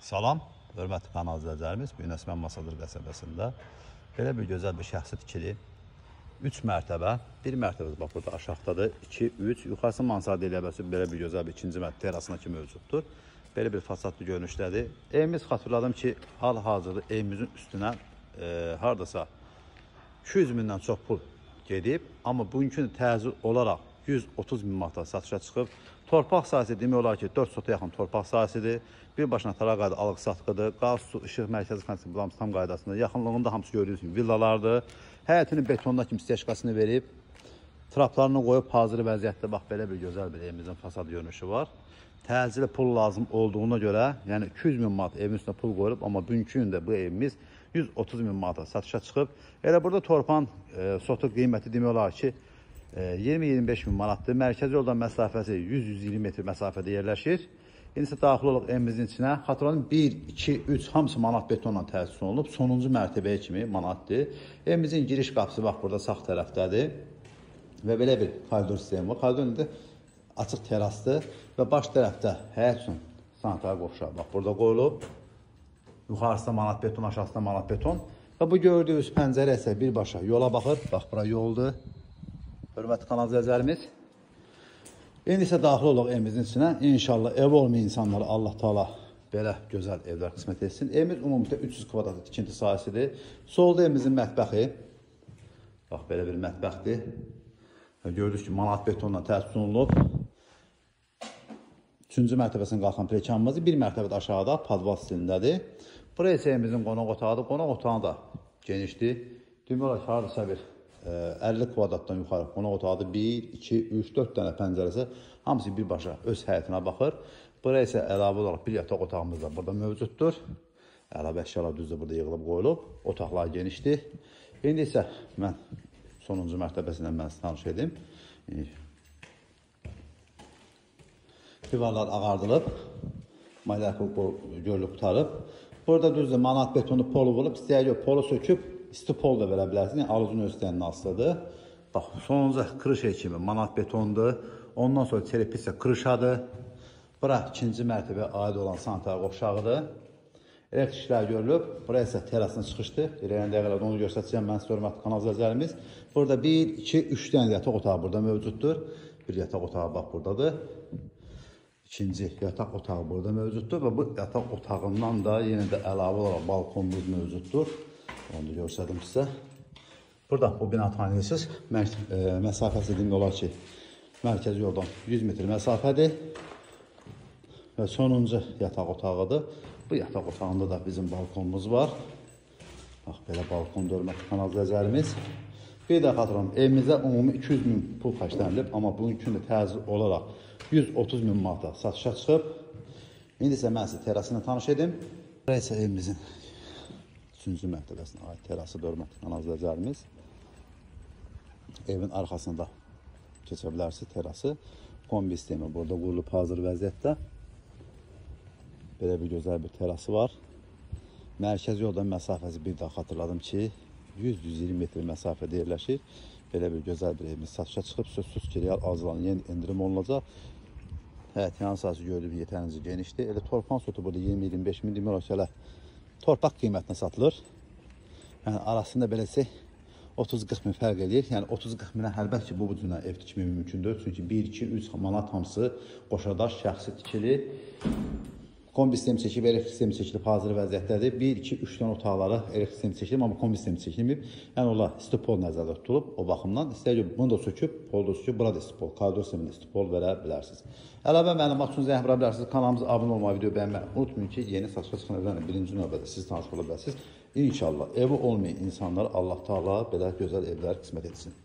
Salam, hörmətli kanal izləyicilərimiz. Bu gün Əsmən Masadır qəsəbəsində belə bir gözəl bir şəxsi tikili 3 mərtəbə, 1 mərtəbə bax burada aşağıdadır, 2, 3, yuxarısı mansarda eləbəsi belə bir gözəl bir ikinci mərtəbə terasına kimi mövcuddur. Belə bir fasadlı görünüşdədir. Evimiz xatırladım ki, hal-hazırda evimizin üstünə hardasa 200 mindən çox pul gedib, amma bugünkü təzir olaraq 130 min manata satışa çıxıb. Torpaq sahəsi demək olar ki, 4 sota yaxın torpaq sahəsidir. Bir başına tara qayda alıq-satqıdır. Qaz, su, işıq, mərkəzi kondisioner tam qaydasında. Yaxınlığında hamısı gördüyünüz kimi villalardır. Həyətini betonda kimi steşkasını verib, traplarını qoyub hazır vəziyyətdə bax belə bir gözəl bir evimizin fasad görünüşü var. Təcili pul lazım olduğuna görə, yəni 200 min manat evin üstünə pul qoyulub, amma bugünkü gündə bu evimiz 130 min manata satışa çıxıb. Elə burada torpağın sotu qiyməti demək olar ki, 20-25 min manatdır. Mərkəzi yoldan məsafəsi 100-120 metr məsafədə yerləşir. İndi daxil olaq evimizin içinə. Xatırladım 1, 2, 3 hamısı manat betonla təsis olunub. Sonuncu mərtəbəyə kimi manatdır. Evimizin giriş qapısı bax burada sağ tərəfdədir. Və belə bir koridor sistemi var. Koridorda açıq terasdır və baş tərəfdə həyət üçün sanitar qovşağı bax burada qoyulub. Yuxarısında manat beton, aşağısında manat beton. Və bu gördüyünüz pəncərə isə birbaşa yola baxır. Bax bura yoldur. Hörmətli kanal izləyicilərimiz. İndi isə daxil olaq evimizin içinə. İnşallah ev olmayan insanlara Allah Taala belə gözəl evlər qismət etsin. Evimiz ümumiyyətlə 300 kvadrat tikinti sahəsidir. Solda evimizin mətbəxi. Bax belə bir mətbəxdir. Gördünüz ki, manat betonla təsis olunub. 3-cü mərtəbəsinin qalxan plekanımızı bir mərtəbədə aşağıda padval stilindədir. Buraya isə evimizin qonaq otağıdır. Qonaq otağı da genişdir. Demək olar ki, hardasa bir 50 kvadratdan yuxarı qonaq otağıdır. 1, 2, 3, 4 dənə pəncərəsi hamısı birbaşa öz həyətinə baxır. Buraya isə əlavə olaraq bir yataq otağımız da burada mövcuddur. Əlavə əşyalar düzdür burada yığılıb qoyulub. Otaqlar genişdir. İndi isə mən sonuncu mərtəbəsindən mən tanış edim. Divarlar ağardılıb. Malyakı görülüb qutarıb. Burada düzdür manat betonu polu vurulub. İstəyək yox, polu söküb isti pol da verə bilərsiniz. Yəni, alıcının öz istəyinin asılıdır. Bax, sonunca kırış kimi manat betondur. Ondan sonra terapisiya kırışadır. Bura ikinci mərtəbəyə aid olan sanitar qovşağıdır. Elektriklər görülüb. Buraya isə terasına çıxışdır. İləyən dəqiqələrdə onu göstərəcəyəm mən sizə hörmətli kanal izləyicilərimiz. Burada 1, 2, 3 dənə yataq otağı burada mövcuddur. Bir yataq otağı bax buradadır. İkinci yataq otağı burada mövcuddur və bu yataq otağından da yenə də əlavə olaraq balkonumuz mövcuddur. Onu da göstərdim sizə. Burada bu bina tanıyırsınız. Məsafəsi demək olar ki, mərkəzi yoldan 100 metr məsafədir. Və sonuncu yataq otağıdır. Bu yataq otağında da bizim balkonumuz var. Bax, belə balkon hörmətli kanal izləyicilərimiz. Bir də xatırladım, evimizə ümumi 200 min pul xərclənilib, amma bugünkü də təcil olaraq 130 min manata satışa çıxıb. İndi isə mən sizə terasını tanış edim. Buraya isə evimizin 3-cü mərtəbəsinə aid terası hörmətli kanal izləyicilərimiz. Evin arxasında keçə bilərsiniz terası. Kombi sistemi burada qurulub hazır vəziyyətdə. Belə bir gözəl bir terası var. Mərkəzi yoldan məsafəsi bir daha xatırladım ki, 100-120 metr məsafədə yerləşir. Belə bir gözəl bir evimiz satışa çıxıb. Sözsüz ki, real arzulanan yeni endirim olunacaq. Həyət yan sahəsi gördüyüm yetərincə genişdir. Elə torpaq sotu burada 20-25 min demək olar ki, elə torpaq qiymətinə satılır. Yəni arasında beləsi 30-40 min fərq edir. Yəni 30-40 minə əlbəttə ki, bu cürə ev tikmək mümkündür. Çünki 1, 2, 3 manat hamısı qoşadaş şəxsi tikili. Kombi sistemi çəkilib, elektrik sistemi çəkilib hazır vəziyyətdədir. 1, 2, 3 dənə otaqları elektrik sistemi çəkilib, amma kombi sistemi çəkilməyib. Yəni onlar isti pol nəzərdə tutulub o baxımdan. İstəyir bunu da söküb, pol da söküb, burada isti pol, koridor sistemində isti pol verə bilərsiniz. Əlavə məlumat üçün zəng vura bilərsiniz. Kanalımıza abunə olmayı, videoyu bəyənməyi unutmayın ki, yeni satışa çıxan evlərlə birinci növbədə siz tanış ola bilərsiniz. İnşallah evi olmayan insanlara Allah Taala belə gözəl evlər qismət etsin.